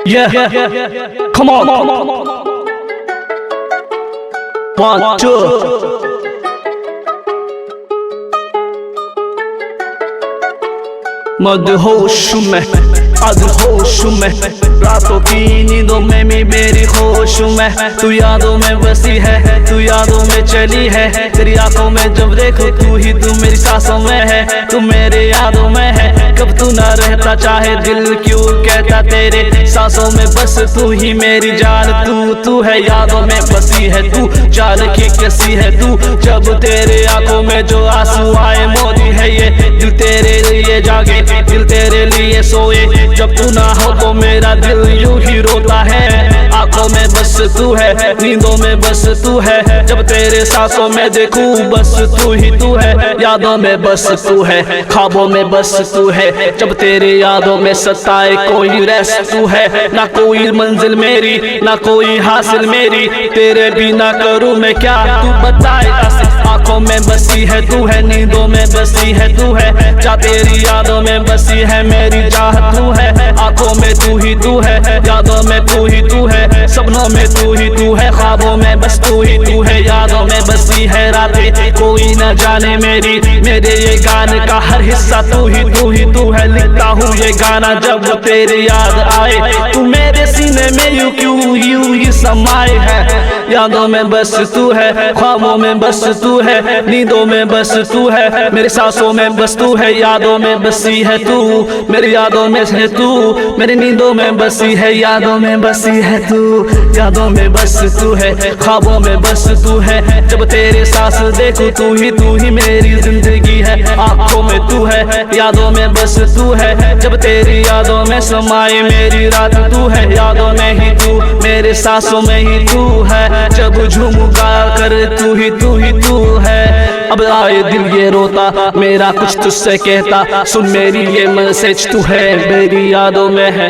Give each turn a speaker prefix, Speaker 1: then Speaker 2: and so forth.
Speaker 1: Yeah, come on. 1, 2. मदहोश में अदहोश में रातों की नींदों में भी मेरी होश में तू यादों में बसी है, तू यादों में चली है। तेरी आंखों में जब देखो तू ही तू मेरी सांसों में है, तू मेरे यादों में है। कब तू ना रहता चाहे दिल क्यों कहता तेरे सांसों में बस तू ही मेरी जान। तू है यादों में बसी है, तू जान की कैसी है तू। जब तेरे आंखों में जो आंसू आए मोदी है ये दिल तेरे लिए जागे, दिल तेरे लिए सोए। जब तू ना हो तो मेरा दिल यूं ही रोता है। आंखों में बस तू है, नींदों में बस तू है। जब तेरे सांसों में देखूं बस तू ही तू है। यादों में बस तू है, ख्वाबों में बस तू है। जब तेरे यादों में सताए कोई रेस्ट तू है। ना कोई मंजिल मेरी, ना कोई हासिल मेरी, तेरे बिना करूं मैं क्या तू बताए। आंखों में बसी है तू है, नींदों में बसी है तू है। जा तेरी यादों में बसी है मेरी चाहत तू है। आंखों में तू ही तू है, यादों में तू ही तू है। सपनों में तू ही तू है, ख्वाबों में बस तू ही तू है। यादों में बसी है रातें कोई न जाने मेरी, मेरे ये गाने का हर हिस्सा तू ही तू है। लिखता हूँ ये गाना जब तेरी याद आए, तू मेरे सीने में यूं ही समाए है। यादों में बस तू है, ख्वाबों में बस तू है, नींदों में बस तू है, मेरे सांसों में बस तू है। यादों में बसी है तू, मेरी यादों में है तू, मेरी नींदों में बसी है। यादों में बसी है तू, यादों में बस तू है, ख्वाबों में बस तू है। जब तेरे सांस देखूं तू ही मेरी जिंदगी है। आंखों में तू है, यादों में बस तू है। जब तेरी यादों में समाए मेरी रात तू है। यादों में ही तू, मेरे सांसों में ही तू है। जब झुमका कर तू ही तू है। अब आए दिल ये रोता मेरा कुछ तुझसे कहता, सुन मेरी ये मैसेज तू है मेरी यादों में है।